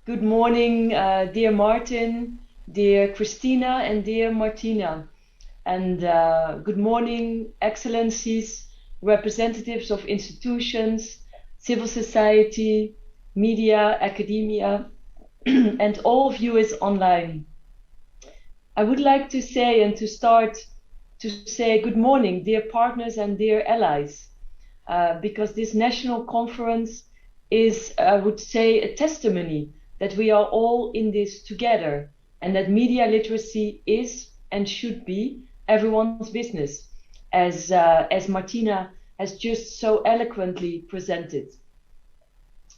Good morning, dear Martin, dear Christina, and dear Martina. And good morning, excellencies, representatives of institutions, civil society, media, academia, and all viewers online. I would like to say and to start to say good morning, dear partners and dear allies, because this national conference is, I would say, a testimony that we are all in this together and that media literacy is and should be everyone's business, as Martina has just so eloquently presented.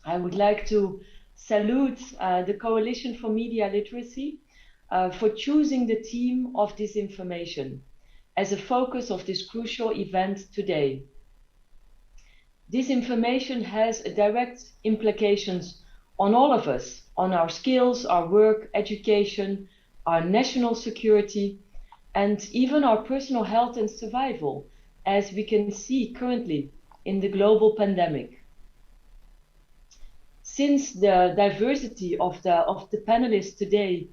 I would like to salute the Coalition for Media Literacy for choosing the theme of disinformation as a focus of this crucial event today. Disinformation has direct implications on all of us, on our skills, our work, education, our national security, and even our personal health and survival, as we can see currently in the global pandemic. Since the diversity of the panelists today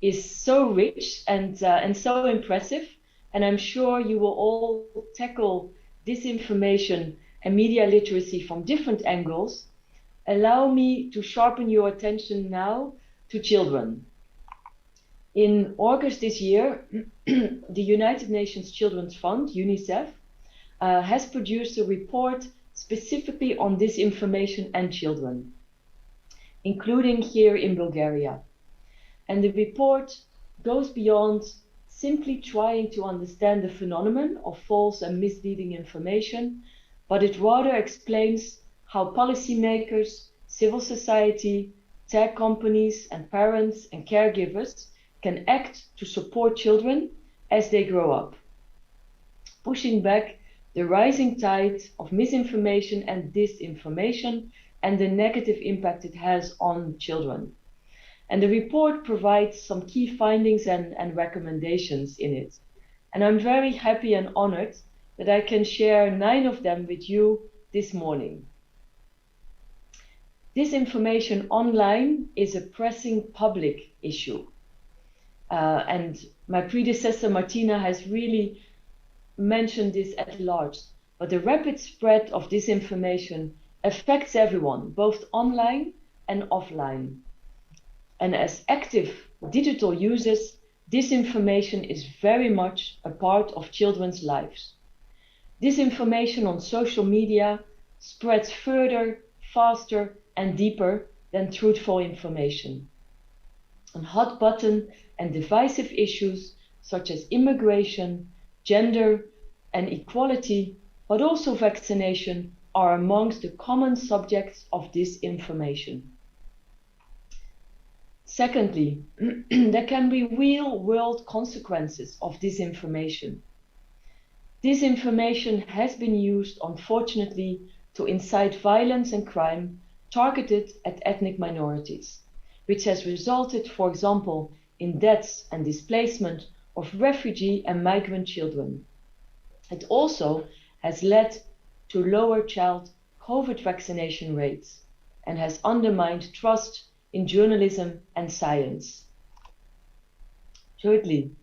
is so rich and so impressive, and I'm sure you will all tackle disinformation and media literacy from different angles, allow me to sharpen your attention now to children. In August this year, the United Nations Children's Fund, UNICEF, has produced a report specifically on disinformation and children, including here in Bulgaria. And the report goes beyond simply trying to understand the phenomenon of false and misleading information, but it rather explains how policymakers, civil society, tech companies, and parents and caregivers can act to support children as they grow up, pushing back the rising tide of misinformation and disinformation and the negative impact it has on children. And the report provides some key findings and recommendations in it. And I'm very happy and honored that I can share 9 of them with you this morning. Disinformation online is a pressing public issue. And my predecessor, Martina, has really mentioned this at large. But the rapid spread of disinformation affects everyone, both online and offline. And as active digital users, disinformation is very much a part of children's lives. Disinformation on social media spreads further, faster, and deeper than truthful information. And hot button and divisive issues such as immigration, gender, and equality, but also vaccination, are amongst the common subjects of disinformation. Secondly, there can be real-world consequences of disinformation. Disinformation has been used, unfortunately, to incite violence and crime targeted at ethnic minorities, which has resulted, for example, in deaths and displacement of refugee and migrant children. It also has led to lower child COVID vaccination rates and has undermined trust in journalism and science. Thirdly,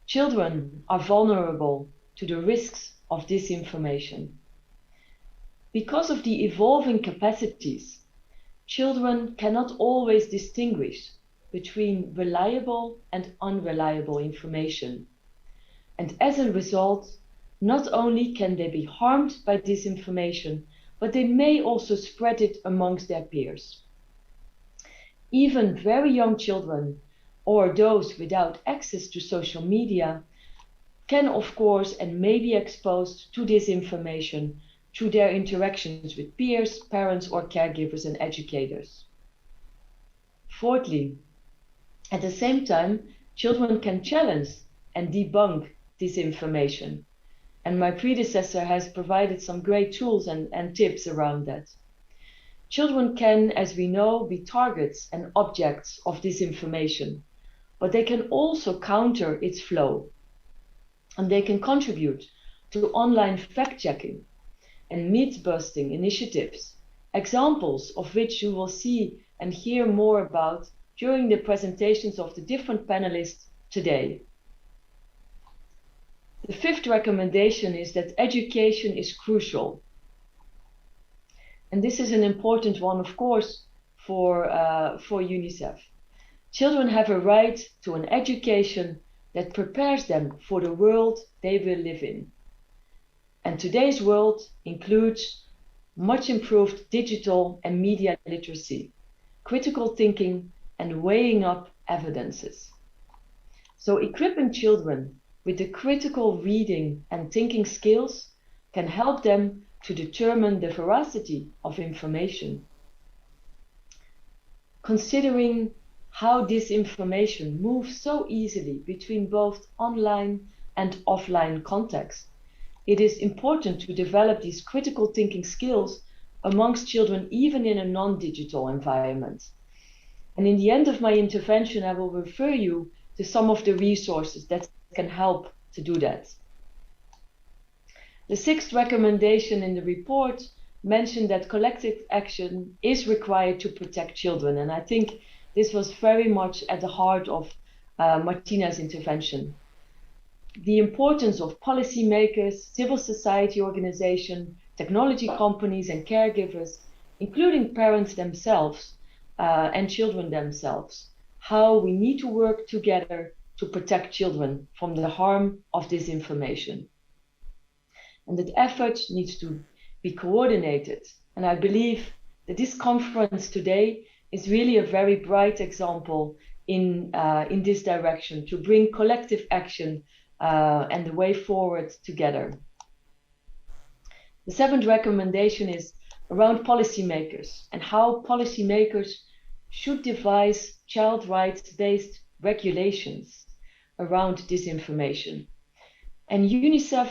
children are vulnerable to the risks of disinformation. Because of the evolving capacities, children cannot always distinguish between reliable and unreliable information. And as a result, not only can they be harmed by disinformation, but they may also spread it amongst their peers. Even very young children or those without access to social media can, of course, and may be exposed to disinformation through their interactions with peers, parents, or caregivers and educators. Fourthly, at the same time, children can challenge and debunk disinformation. And my predecessor has provided some great tools and tips around that. Children can, as we know, be targets and objects of disinformation, but they can also counter its flow. And they can contribute to online fact-checking and myth-busting initiatives, examples of which you will see and hear more about during the presentations of the different panelists today. The fifth recommendation is that education is crucial. And this is an important one, of course, for UNICEF. Children have a right to an education that prepares them for the world they will live in. And today's world includes much improved digital and media literacy, critical thinking, and weighing up evidences. So equipping children with the critical reading and thinking skills can help them to determine the veracity of information. Considering how this information moves so easily between both online and offline contexts, it is important to develop these critical thinking skills amongst children even in a non-digital environment. And in the end of my intervention, I will refer you to some of the resources that can help to do that. The sixth recommendation in the report mentioned that collective action is required to protect children. And I think this was very much at the heart of Martina's intervention. The importance of policymakers, civil society organizations, technology companies and caregivers, including parents themselves and children themselves, how we need to work together to protect children from the harm of disinformation. And that effort needs to be coordinated. And I believe that this conference today is really a very bright example in this direction, to bring collective action and the way forward together. The seventh recommendation is around policymakers and how policymakers should devise child rights-based regulations around disinformation. And UNICEF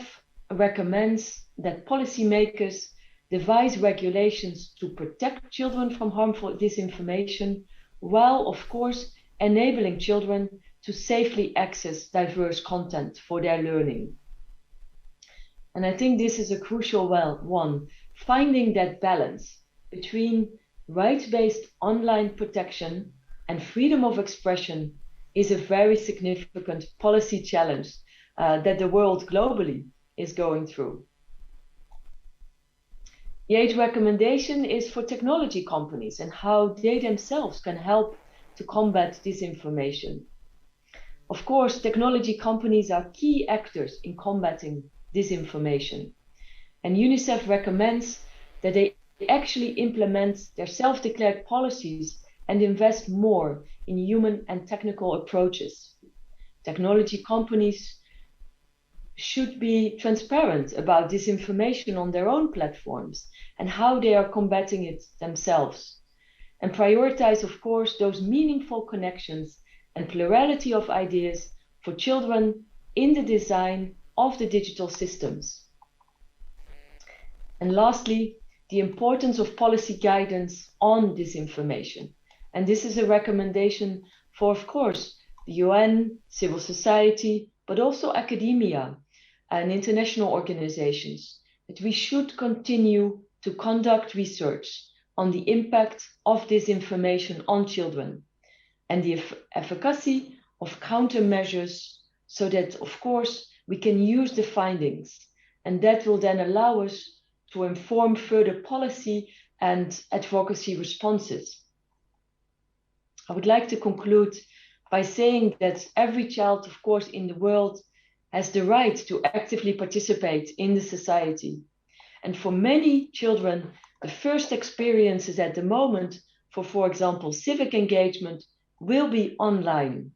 recommends that policymakers devise regulations to protect children from harmful disinformation, while of course enabling children to safely access diverse content for their learning. And I think this is a crucial one, finding that balance between rights-based online protection and freedom of expression is a very significant policy challenge that the world globally is going through. The eighth recommendation is for technology companies and how they themselves can help to combat disinformation. Of course, technology companies are key actors in combating disinformation. And UNICEF recommends that they actually implement their self-declared policies and invest more in human and technical approaches. Technology companies should be transparent about disinformation on their own platforms and how they are combating it themselves, and prioritize, of course, those meaningful connections and plurality of ideas for children in the design of the digital systems. And lastly, the importance of policy guidance on disinformation. And this is a recommendation for, of course, the UN, civil society, but also academia and international organizations, that we should continue to conduct research on the impact of disinformation on children and the efficacy of countermeasures, so that, of course, we can use the findings, and that will then allow us to inform further policy and advocacy responses. I would like to conclude by saying that every child, of course, in the world has the right to actively participate in the society. And for many children, the first experiences at the moment for example, civic engagement will be online.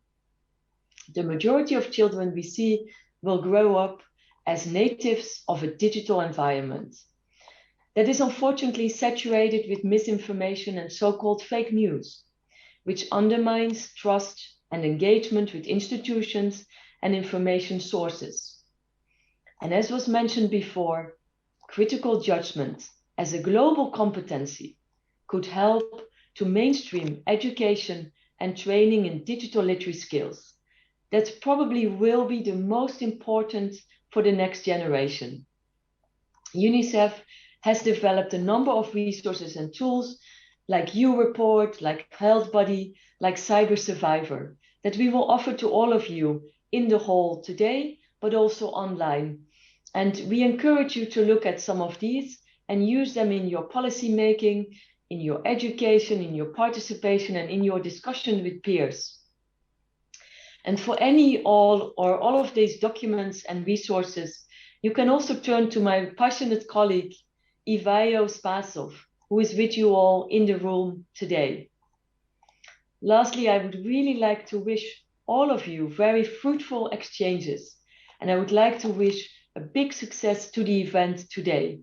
The majority of children we see will grow up as natives of a digital environment that is unfortunately saturated with misinformation and so-called fake news, which undermines trust and engagement with institutions and information sources. And as was mentioned before, critical judgment as a global competency could help to mainstream education and training in digital literacy skills. That probably will be the most important for the next generation. UNICEF has developed a number of resources and tools like U-Report, like Health Buddy, like Cyber Survivor, that we will offer to all of you in the hall today, but also online. And we encourage you to look at some of these and use them in your policy making, in your education, in your participation, and in your discussion with peers. And for any, all, or all of these documents and resources, you can also turn to my passionate colleague, Ivaio Spasov, who is with you all in the room today. Lastly, I would really like to wish all of you very fruitful exchanges, and I would like to wish a big success to the event today.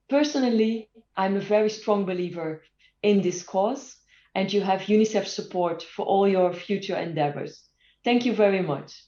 Personally, I'm a very strong believer in this cause, and you have UNICEF support for all your future endeavors. Thank you very much.